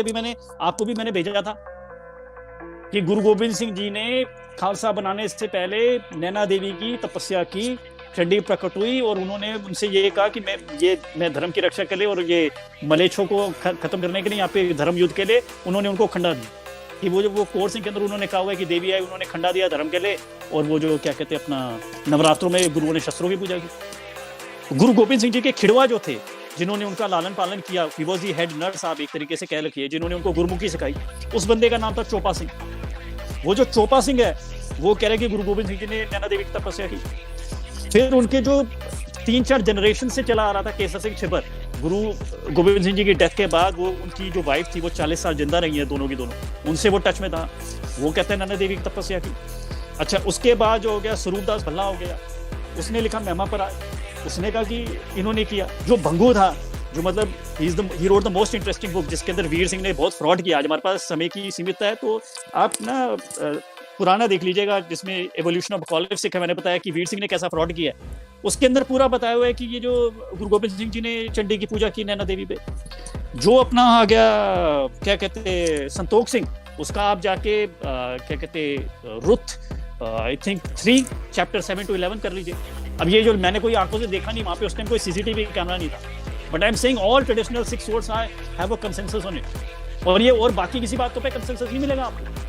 भी मैंने आपको भी मैंने भेजा था कि गुरु गोविंद सिंह जी ने खालसा बनाने से पहले नैना देवी की तपस्या की, चंडी प्रकट हुई और उन्होंने उनसे ये कहा कि मैं धर्म की रक्षा के लिए और ये मलेच्छों को खत्म करने के लिए, यहाँ पे धर्म युद्ध के लिए उन्होंने उनको खंडा दिया। कि वो जो वो कोर सिंह के अंदर उन्होंने कहा हुआ है कि देवी आई, उन्होंने खंडा दिया धर्म के लिए। और वो जो क्या कहते हैं अपना नवरात्रों में गुरुओं ने शस्त्रों की पूजा की। गुरु गोविंद सिंह जी के खिड़वा जो थे, जिन्होंने उनका लालन पालन किया, he was the head nurse, आप एक तरीके से कह रखिए, जिन्होंने उनको गुरुमुखी सिखाई, उस बंदे का नाम था चोपा सिंह। वो जो चोपा सिंह है वो कह रहे कि गुरु गोविंद सिंह जी ने नैना देवी की तपस्या की। फिर उनके जो 3-4 जनरेशन से चला आ रहा था केसर सिंह छिबर, गुरु गोविंद सिंह जी की डेथ के बाद वो उनकी जो वाइफ थी वो 40 साल जिंदा रही है, दोनों की दोनों, उनसे वो टच में था। वो कहते हैं नैना देवी की तपस्या की। अच्छा, उसके बाद जो हो गया स्वरूपदास भल्ला हो गया, उसने लिखा महिमा पर आए, उसने कहा कि इन्होंने किया। जो भंगू था, जो मतलब he wrote the most interesting book, जिसके अंदर वीर सिंह ने बहुत फ्रॉड किया। आज हमारे पास समय की सीमितता है तो आप ना पुराना देख लीजिएगा, जिसमें एवोल्यूशन ऑफ कॉलेज से मैंने बताया कि वीर सिंह ने कैसा फ्रॉड किया है। उसके अंदर पूरा बताया हुआ है कि ये जो गुरु गोविंद सिंह जी ने चंडी की पूजा की नैना देवी पे, जो अपना आ गया क्या कहते संतोख सिंह, उसका आप जाके क्या कहते Ruth I think 3 chapter 7 to 11 कर लीजिए। अब ये जो मैंने कोई आंखों से देखा नहीं, वहाँ पे उस टाइम कोई सीसीटीवी कैमरा नहीं था, but I am saying all traditional 6 source have a consensus on it. और ये और बाकी किसी बातों पे कंसेंसस नहीं मिलेगा आपको,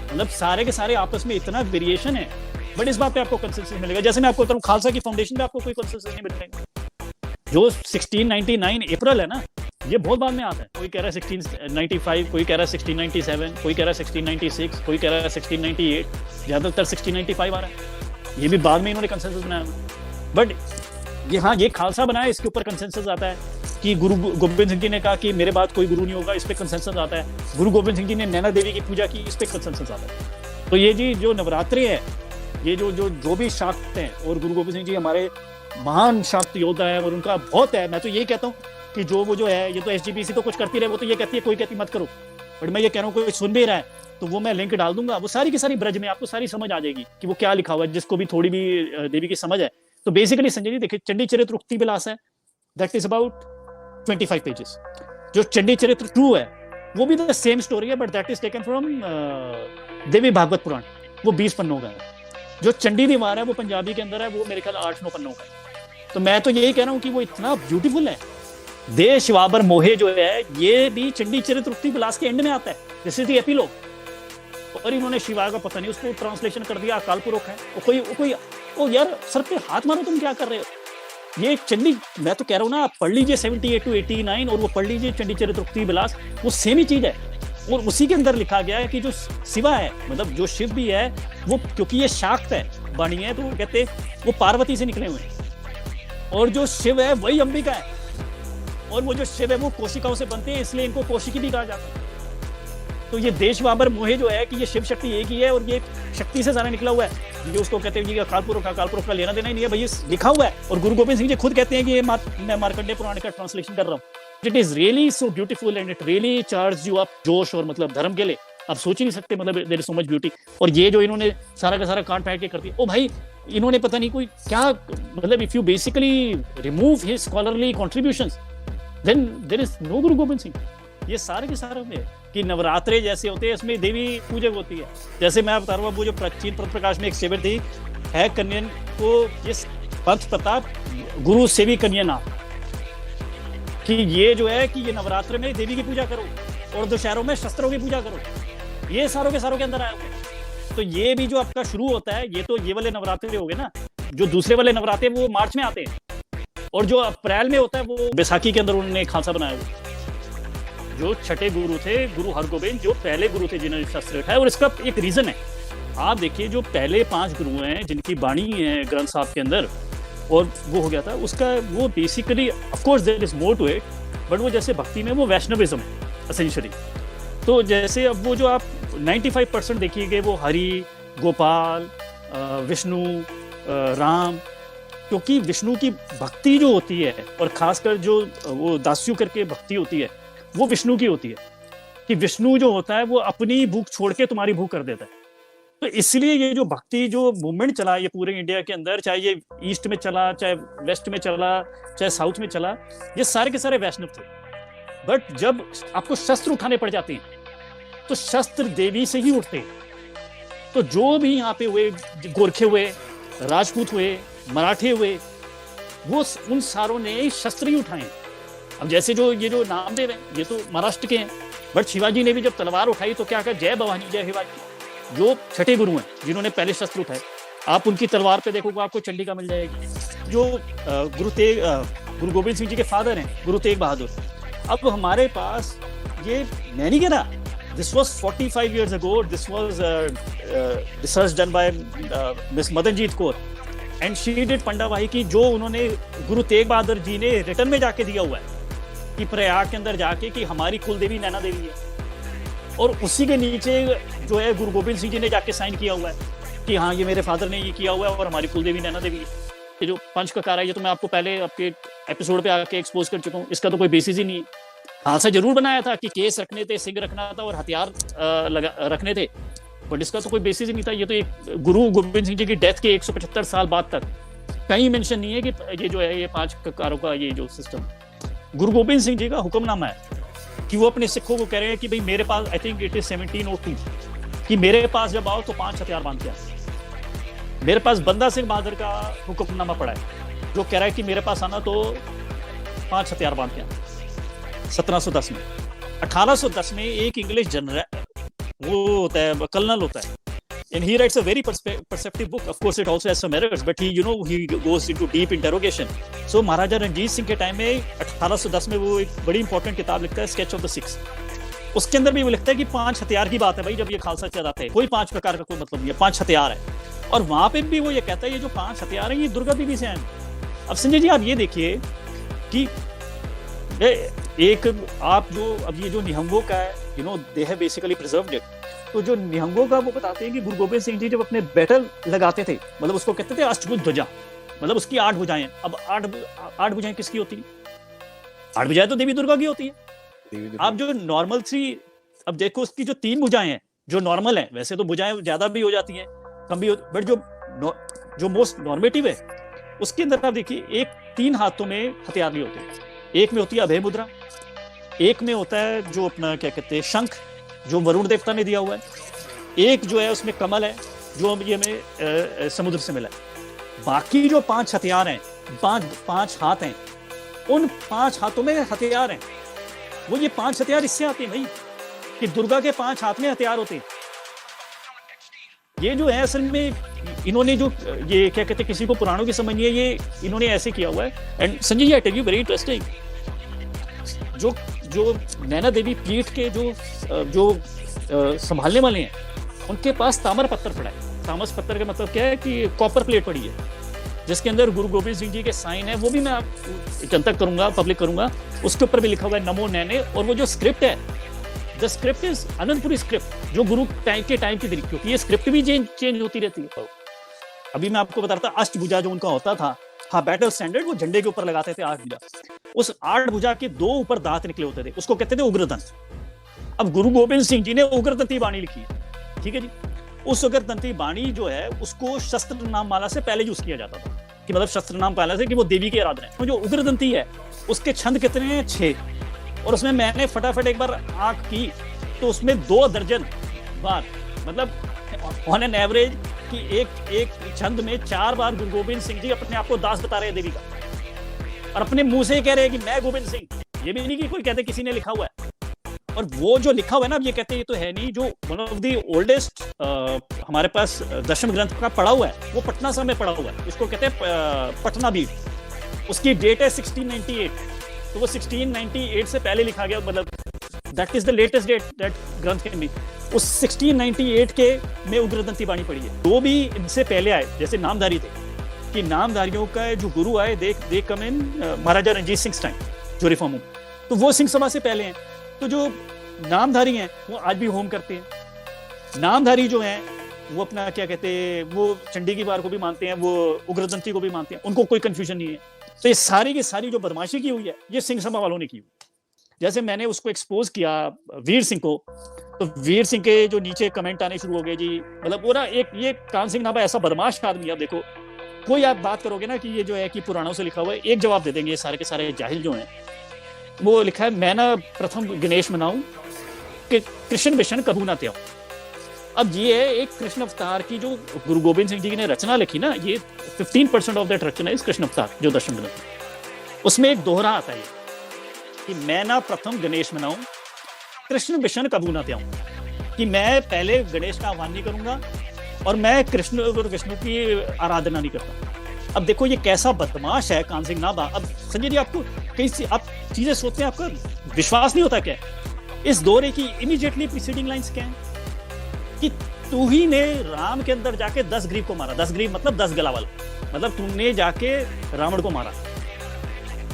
मतलब सारे के सारे आपस में इतना वेरिएशन है, बट इस बात पे आपको कंसेंसस मिलेगा। जैसे मैं आपको बताऊं, खालसा की फाउंडेशन पे आपको कोई कंसेंसस नहीं मिलेगा। जो 1699 अप्रैल है ना, ये बहुत बाद में आता है। कोई कह रहा है 1695, कोई कह रहा है 1697, कोई कह रहा है 1696, कोई कह रहा है 1698, ज्यादातर 1695 आ रहा है। ये भी बाद में इन्होंने कंसेंसस बनाया, बट ये हाँ, ये खालसा बनाया, इसके ऊपर कंसेंसस आता है कि गुरु गोविंद सिंह जी ने कहा कि मेरे बाद कोई गुरु नहीं होगा, इस पे कंसेंसस आता है। गुरु गोविंद सिंह जी ने नैना देवी की पूजा की, इस पे कंसेंसस आता है। तो ये जी जो नवरात्रि है, ये जो भी शाक्त हैं, और गुरु गोविंद सिंह जी हमारे महान शाक्त योद्धा है और उनका बहुत है। मैं तो यही कहता हूँ कि जो है, ये तो एसजीपीसी तो कुछ करती रहे, वो तो ये कहती है, कोई कहती मत करो, बट मैं ये कह रहा हूँ कोई सुन भी रहा है तो वो मैं लिंक डाल दूंगा, वो सारी की सारी ब्रज में आपको सारी समझ आ जाएगी कि वो क्या लिखा हुआ है, जिसको भी थोड़ी भी देवी की समझ है। तो बेसिकली संजय जी देखिए, चंडी चरित्र उक्ति विलास है, दैट इज अबाउट 25 पेजेस। जो चंडी चरित्र 2 है वो भी द सेम स्टोरी है, but that is taken from Devi Bhagavata Purana, वो 20 पन्नों का है। जो चंडी दीवार है वो पंजाबी के अंदर है, वो मेरे ख्याल 8-9 पन्नों का है। तो मैं तो यही कह रहा हूँ कि वो इतना ब्यूटीफुल है। दे शिवाबर मोहे जो है, ये भी चंडी चरित्र उक्ति विलास के एंड में आता है, दिस इज द एपिलोग। और इन्होंने शिवा का पता नहीं उसको ट्रांसलेशन कर दिया अकाल पुरख है। कोई ओ यार, सर पे हाथ मारो, तुम क्या कर रहे हो। ये चंडी, मैं तो कह रहा हूँ ना, आप पढ़ लीजिए 78 to 89 और वो पढ़ लीजिए चंडी चरित्र उक्ति विलास, वो सेम ही चीज है। और उसी के अंदर लिखा गया है कि जो शिवा है, मतलब जो शिव भी है, वो क्योंकि ये शाक्त है वाणी है, तो वो कहते वो पार्वती से निकले हुए हैं, और जो शिव है वही अंबिका है, और वो जो शिव है वो कोशिकाओं से बनते हैं, इसलिए इनको कोशिकी भी कहा जाता है। तो ये देश बाबर मोहे जो है कि ये शिव शक्ति एक ही है, और ये शक्ति से सारा निकला हुआ है। ये उसको कहते हैं कि अकाल पुरख का लेना देना ही नहीं है भाई, लिखा हुआ है। और गुरु गोविंद सिंह जी खुद कहते हैं कि ये मैं मार्कंडेय पुराण का ट्रांसलेशन कर रहा हूँ। It is really so beautiful and it really charge you up जोश, और मतलब धर्म के लिए आप सोच ही नहीं सकते, मतलब there is so much beauty. और ये जो इन्होंने सारा का सारा काट फाड़ के कर दिया, ओ भाई, इन्होंने पता नहीं कोई क्या, मतलब if you basically remove his scholarly contributions, then there is no Guru Gobind Singh. ये सारे के सारे में कि नवरात्रे जैसे होते हैं, इसमें देवी पूजक होती है। जैसे मैं बता रहा हूँ, वो जो प्राचीन पथ प्रकाश में एक शिविर थी, है कन्यन को इस पथ प्रताप गुरु सेवी कन्यानाथ, कि ये जो है कि ये नवरात्र में देवी की पूजा करो और दशहरों में शस्त्रों की पूजा करो, ये सारों के अंदर आया हुआ। तो ये भी जो आपका शुरू होता है, ये तो ये वाले नवरात्रे हो गए ना। जो दूसरे वाले नवरात्रे वो मार्च में आते हैं, और जो अप्रैल में होता है वो बैसाखी के अंदर उन्होंने खालसा बनाया हुआ। जो छठे गुरु थे, गुरु हरगोबिंद, जो पहले गुरु थे जिन्होंने शस्त्र उठाया, और इसका एक रीजन है। आप देखिए, जो पहले 5 गुरु हैं जिनकी बाणी है ग्रंथ साहब के अंदर, और वो हो गया था उसका, वो basically of course there is more to it, but वो जैसे भक्ति में वो वैष्णविज्म है एसेंशियली। तो जैसे अब वो जो आप 95% देखिएगा, वो हरि, गोपाल, विष्णु, राम, क्योंकि विष्णु की भक्ति जो होती है, और खासकर जो वो दास्यु करके भक्ति होती है, वो विष्णु की होती है। कि विष्णु जो होता है वो अपनी भूख छोड़ के तुम्हारी भूख कर देता है। तो इसलिए ये जो भक्ति जो मूवमेंट चला ये पूरे इंडिया के अंदर, चाहे ये ईस्ट में चला, चाहे वेस्ट में चला, चाहे साउथ में चला, ये सारे के सारे वैष्णव थे। बट जब आपको शस्त्र उठाने पड़ जाते हैं तो शस्त्र देवी से ही उठते हैं। तो जो भी यहाँ पे हुए, गोरखे हुए, राजपूत हुए, मराठे हुए, वो उन सारों ने शस्त्र ही उठाए। अब जैसे जो ये जो नामदेव हैं, ये तो महाराष्ट्र के हैं, बट शिवाजी ने भी जब तलवार उठाई तो क्या कहा, जय भवानी जय शिवाजी। जो छठे गुरु हैं जिन्होंने पहले शस्त्र उठाए, आप उनकी तलवार पे देखोगे आपको चंडिका मिल जाएगी। जो गुरु गोविंद सिंह जी के फादर हैं, गुरु तेग बहादुर। अब हमारे पास ये मैं नहीं कह रहा, this was 45 years ago, this was research done by Miss Madanjeet Kaur and she did पंडा वाही की, जो उन्होंने गुरु तेग बहादुर जी ने रिटर्न में जाके दिया हुआ है कि प्रयाग के अंदर जाके कि हमारी कुल देवी नैना देवी है। और उसी के नीचे जो है गुरु गोविंद सिंह जी ने जाके साइन किया हुआ है कि हाँ ये मेरे फादर ने ये किया हुआ है और हमारी कुल देवी नैना देवी है। ये जो पंच ककार है, ये तो मैं आपको पहले आपके एपिसोड पे आके एक्सपोज कर चुका हूँ, इसका तो कोई बेसिस ही नहीं है। खालसा जरूर बनाया था कि केस रखने थे, सिंह रखना था और हथियार रखने थे, बट इसका तो कोई बेसिस ही नहीं था। ये तो एक गुरु गोविंद सिंह जी की डेथ के 175 साल बाद तक कहीं मेंशन नहीं है कि ये जो है ये पांच ककारों का ये जो सिस्टम। गुरु गोविंद सिंह जी का हुक्मनामा है कि वो अपने सिखों को कह रहे हैं कि भाई मेरे पास, आई थिंक इट इज 1702, कि मेरे पास जब आओ तो 5 हथियार बांध के आओ। मेरे पास बंदा सिंह बहादुर का हुक्मनामा पड़ा है जो कह रहा है कि मेरे पास आना तो 5 हथियार बांध के आओ। 1710 में। 1810 में एक इंग्लिश जनरल, वो होता है कर्नल होता है, and he writes a very perceptive book. Of course it also has some errors, but he goes into deep interrogation. So महाराजा रणजीत सिंह के टाइम में 1810 में वो एक बड़ी इंपॉर्टेंट किताब लिखता है, स्केच ऑफ द सिक्स। उसके अंदर भी वो लिखता है कि 5 हथियार की बात है भाई, जब ये खालसा चलाते हैं कोई 5 प्रकार का कोई मतलब नहीं है, 5 हथियार है। और वहां पे भी वो ये कहता है ये जो 5 हथियार है ये दुर्गा देवी से हैं। अब संजय जी आप ये देखिए कि एक आप जो अब ये जो निहंगों का है, they have basically preserved it. तो जो निहंगों का वो बताते हैं कि गुरु गोविंद सिंह जी जब अपने बैटल लगाते थे, मतलब उसको कहते थे अष्टभुज ध्वजा, मतलब उसकी 8 भुजाएं। अब 8 भुजाएं किसकी होती है? 8 भुजाएं तो देवी दुर्गा की होती है। आप जो नॉर्मल सी, अब देखो उसकी जो 3 भुजाएं हैं जो नॉर्मल है, वैसे तो भुजाएं ज्यादा भी हो जाती हैं कम भी, बट जो मोस्ट नॉर्मेटिव है उसके अंदर आप देखिए, एक 3 हाथों में हथियार नहीं होते। एक में होती है अभय मुद्रा, एक में होता है जो अपना क्या कहते हैं शंख, जो वरुण देवता ने दिया हुआ है, एक जो है उसमें कमल है जो ये हमें समुद्र से मिला है। बाकी जो 5 हथियार हैं, 5 हाथ हैं, उन 5 हाथों में हथियार हैं। वो ये 5 हथियार इससे आते हैं भाई कि दुर्गा के 5 हाथ में हथियार होते हैं। ये जो है असल में इन्होंने जो ये क्या कहते हैं, किसी को पुराणों की समझ नहीं है, ये इन्होंने ऐसे किया हुआ है। And Sanjay ji I tell you very interesting, जो नैना देवी पीठ के जो संभालने वाले हैं उनके पास ताम्र पत्थर पड़ा है। तामस पत्थर का मतलब क्या है कि कॉपर प्लेट पड़ी है जिसके अंदर गुरु गोविंद सिंह जी के साइन है। वो भी मैं आप जनता करूंगा, पब्लिक करूंगा, उसके ऊपर भी लिखा हुआ है नमो नैने। और वो जो स्क्रिप्ट है, the script is Anantpuri script, जो गुरु टाइम के तरीके, क्योंकि ये स्क्रिप्ट भी चेंज होती रहती है। अभी मैं आपको बता रहा था अष्टभुजा जो उनका होता था, हाँ बैटल स्टैंडर्ड, वो झंडे के ऊपर लगाते थे 8 भुजा। उस 8 भुजा के 2 ऊपर दांत निकले होते थे, उसको कहते थे उग्रदंत। अब गुरु गोविंद सिंह जी ने उग्रदंती बाणी लिखी है, ठीक है जी। उस उग्रदंती बाणी जो है उसको शस्त्र नाम माला से पहले यूज किया जाता था, कि मतलब शस्त्र नाम माला से कि वो देवी की आराधना है। तो जो उग्रदंती है उसके छंद कितने हैं? 6। और उसमें मैंने फटाफट एक बार आंख की तो उसमें 2 दर्जन बार, मतलब ऑन एन एवरेज कि एक छंद में 4 बार गुरु गोविंद सिंह जी अपने आप को दास बता रहे हैं देवी का, और अपने मुंह से कह रहे हैं कि मैं गोविंद सिंह। ये भी नहीं कि कोई कहते किसी ने लिखा हुआ है। और वो जो लिखा हुआ है ना, अब ये कहते हैं ये तो है नहीं, जो वन ऑफ द ओल्डेस्ट हमारे पास दशम ग्रंथ का पड़ा हुआ है, वो पटना साहब में पड़ा हुआ है, उसको कहते हैं पटना बीट। उसकी डेट है 1698, तो वो 1698 से पहले लिखा गया, मतलब that is the latest date that granth can be. उस 1698 के में उग्रदंती बाणी पड़ी है। वो भी इनसे पहले आए, जैसे नामधारी थे, कि नामधारियों का जो गुरु आए दे कम इन महाराजा रणजीत सिंह टाइम, जो रिफॉर्म, तो वो सिंह सभा से पहले हैं। तो जो नामधारी हैं वो आज भी होम करते हैं। नामधारी जो हैं वो अपना क्या कहते हैं, वो चंडी की वार को भी मानते हैं, वो उग्रदंती को भी मानते हैं, उनको कोई कंफ्यूजन नहीं है। तो ये सारी की सारी जो बदमाशी की हुई है ये सिंह सभा वालों ने की हुई। जैसे मैंने उसको एक्सपोज किया वीर सिंह को, तो वीर सिंह के जो नीचे कमेंट आने शुरू हो गए जी, मतलब पूरा एक ये कान सिंह नाभा ऐसा बदमाश आदमी। अब देखो कोई आप बात करोगे ना कि ये जो है कि पुराणों से लिखा हुआ है, एक जवाब दे देंगे ये सारे के सारे जाहिल जो हैं। वो लिखा है, मैं ना प्रथम गणेश मनाऊं कि कृष्ण विष्णु कबू ना त्याऊं। अब ये एक कृष्ण अवतार की जो गुरु गोविंद सिंह जी ने रचना लिखी ना, ये 15% ऑफ दैट रचना इस कृष्ण अवतार जो दशम ग्रंथ, उसमें एक दोहरा आता है कि मैं ना प्रथम गणेश मनाऊं कृष्ण विष्णु कबू ना त्याऊं, कि मैं पहले गणेश का आह्वान नहीं करूंगा और मैं कृष्ण और विष्णु की आराधना नहीं करता। अब देखो ये कैसा बदमाश है कान सिंह नाभा। अब संजय जी आपको कई आप चीजें सोचते हैं, आपका विश्वास नहीं होता क्या? इस दौरे की इमीडिएटली प्रीसीडिंग लाइंस क्या है कि तू ही ने राम के अंदर जाके 10 ग्रीव को मारा। 10 ग्रीव मतलब 10 गला वाला, मतलब तुमने जाके रावण को मारा।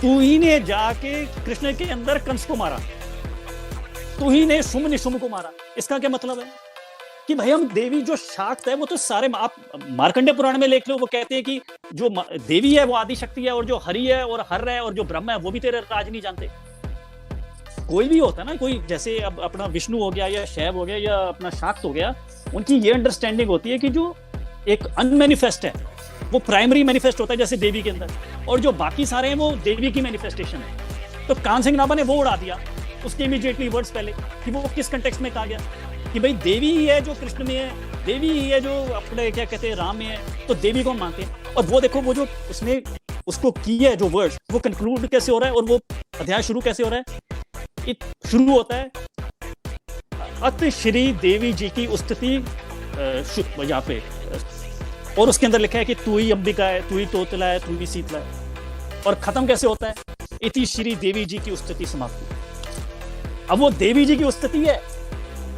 तू ही ने जाके कृष्ण के अंदर कंस को मारा। तू ही ने शुंभ निशुंभ को मारा। इसका क्या मतलब है कि भाई हम देवी जो शाक्त है वो तो सारे, आप मार्कंडेय पुराण में देख लो, वो कहते हैं कि जो देवी है वो आदि शक्ति है, और जो हरि है और हर है और जो ब्रह्म है वो भी तेरे राज नहीं जानते। कोई भी होता ना, कोई जैसे अब अपना विष्णु हो गया या शैव हो गया या अपना शाक्त हो गया, उनकी ये अंडरस्टैंडिंग होती है कि जो एक अनमैनिफेस्ट है वो प्राइमरी मैनिफेस्ट होता है जैसे देवी के अंदर, और जो बाकी सारे हैं वो देवी की मैनिफेस्टेशन है। तो कान सिंह नाभा ने वो उड़ा दिया उसके इमीडिएटली वर्ड्स पहले कि वो किस कंटेक्स्ट में कहा गया कि भाई देवी ही है जो कृष्ण में है, देवी ही है जो अपने क्या कहते हैं राम में है, तो देवी को मानते हैं। और वो देखो वो जो उसने उसको की है जो वर्ड्स, वो कंक्लूड कैसे हो रहा है और वो अध्याय शुरू कैसे हो रहा है। शुरू होता है अत श्री देवी जी की स्तुति यहाँ पे, और उसके अंदर लिखा है कि तू ही अंबिका है, तू ही तोतला है, तू ही शीतला है। और खत्म कैसे होता है, इति श्री देवी जी की स्तुति समाप्त। अब वो देवी जी की स्तुति है,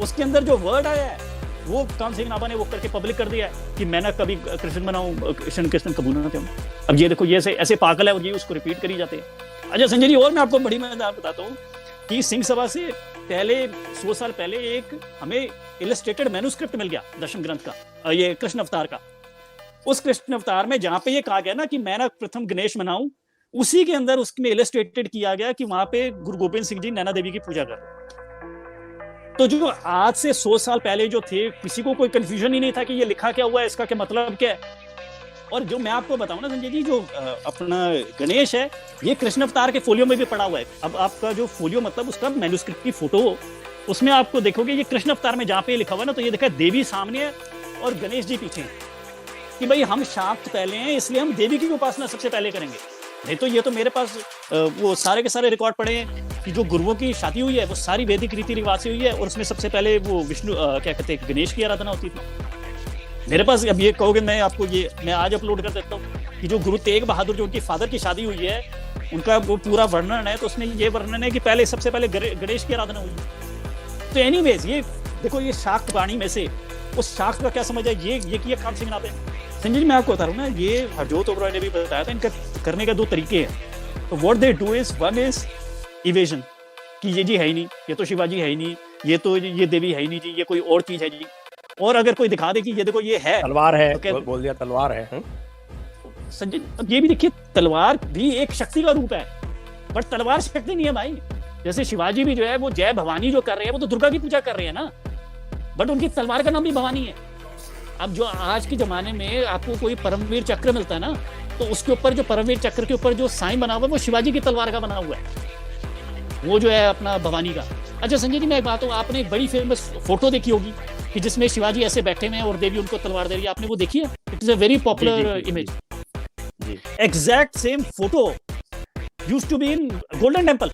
उसके अंदर जो वर्ड आया है वो कान सिंह नाभा ने वो करके पब्लिक कर दिया है कि मैं ना कभी कृष्ण बनाऊं, कृष्ण कबूल ना कहूं। अब ये देखो, ये ऐसे पागल है और ये उसको रिपीट करी जाते हैं। अच्छा संजय जी, और मैं आपको बड़ी मजेदार बताता हूँ कि सिंह सभा से पहले 100 साल पहले एक हमें इलस्ट्रेटेड मैन्युस्क्रिप्ट मिल गया दशम ग्रंथ का, ये कृष्ण अवतार का। उस कृष्ण अवतार में जहां पे ये कहा गया ना कि मैं ना प्रथम गणेश मनाऊं, उसी के अंदर उसमें इलस्ट्रेटेड किया गया कि वहां पे गुरु गोविंद सिंह जी नैना देवी की पूजा कर रहे। तो जो आज से 100 साल पहले जो थे, किसी को कोई कंफ्यूजन ही नहीं था कि ये लिखा क्या हुआ है, इसका क्या मतलब क्या है। और जो मैं आपको बताऊं ना संजय जी, जो अपना गणेश है ये कृष्ण अवतार के फोलियो में भी पड़ा हुआ है। अब आपका जो फोलियो मतलब उसका मैन्युस्क्रिप्ट की फोटो हो, उसमें आपको देखोगे ये कृष्ण अवतार में जहां पे लिखा हुआ है ना, तो ये देखा देवी सामने है और गणेश जी पीछे हैं कि भाई हम शाक्त पहले हैं, इसलिए हम देवी की उपासना सबसे पहले करेंगे। नहीं तो ये तो मेरे पास वो सारे के सारे रिकॉर्ड पड़े हैं कि जो गुरुओं की शादी हुई है वो सारी वैदिक रीति रिवाज से हुई है, और उसमें सबसे पहले वो विष्णु क्या कहते हैं गणेश की आराधना होती थी। मेरे पास अब ये कहोगे, मैं आपको ये मैं आज अपलोड कर देता हूँ कि जो गुरु तेग बहादुर जो उनकी फादर की शादी हुई है उनका वो पूरा वर्णन है, तो उसमें ये वर्णन है कि पहले सबसे पहले गणेश की आराधना हुई है। तो एनीवेज ये देखो, ये शाक्त वाणी में से उस शाक्त का क्या समझ है, ये किया कान सिंह नाभा। संजय जी मैं आपको बता रहा हूँ ना, ये हरजोत ओबरॉय ने भी बताया था, इनका करने का 2 तरीके हैं। तो what they do is, one is evasion कि ये जी है ही नहीं, ये तो शिवाजी है ही नहीं, ये तो ये देवी है ही नहीं जी, ये कोई और चीज है जी। और अगर कोई दिखा दे कि ये देखो ये है, तलवार है, तो बोल दिया तलवार है। संजय अब ये भी देखिए, तलवार भी एक शक्ति का रूप है, बट तलवार शक्ति नहीं है भाई। जैसे शिवाजी भी जो है वो जय भवानी जो कर रहे हैं, वो तो दुर्गा की पूजा कर रहे हैं ना, बट उनकी तलवार का नाम भी भवानी है। अब जो आज के जमाने में आपको कोई परमवीर चक्र मिलता है ना, तो उसके ऊपर जो परमवीर चक्र के ऊपर जो साइन बना हुआ है वो शिवाजी की तलवार का बना हुआ है, वो जो है अपना भवानी का। अच्छा संजय जी मैं एक बात हूँ, आपने एक बड़ी फेमस फोटो देखी होगी कि जिसमें शिवाजी ऐसे बैठे हुए हैं और देवी उनको तलवार दे रही है, आपने वो देखी है? It is a very popular image. Exact same photo used to be in Golden Temple.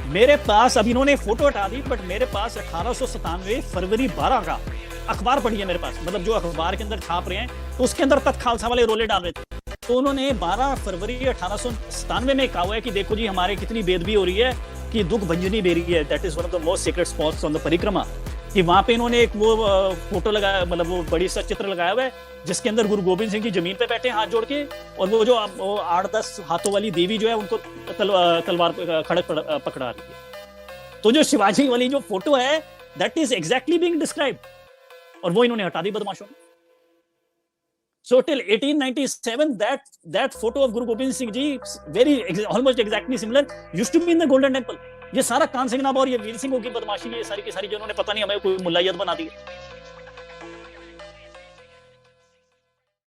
मेरे पास, अब इन्होंने फोटो हटा दी, बट मेरे पास 1897 फरवरी 12 का अखबार पढ़ी है मेरे पास, मतलब जो अखबार के अंदर छाप रहे हैं, तो उसके अंदर तक खालसा वाले रोले डाल रहे थे। तो उन्होंने 12 फरवरी 1897 में कहा हुआ है कि देखो जी हमारे कितनी बेदबी हो रही है कि दुख भंजनी बेरी है, that is one of the most secret spots on the परिक्रमा। कि वहां पे इन्होंने एक वो फोटो लगाया, मतलब वो बड़ी सा चित्र लगाया हुआ है जिसके अंदर गुरु गोविंद सिंह जी जमीन पे बैठे हाथ जोड़ के, और वो जो 8-10 हाथों वाली देवी जो है उनको तलवार खड़क पकड़ा रही है। तो जो शिवाजी वाली जो फोटो है that is exactly being described, और वो इन्होंने हटा दी बदमाशों ने। So till 1897 that photo of Guru Gobind Singh Ji, very almost exactly similar, used to be in the Golden Temple. ये सारा कान सिंह नाभा और ये वीर सिंह की बदमाशी है, ये सारी की सारी, जिन्होंने पता नहीं हमें कोई मुल्लायत बना दी।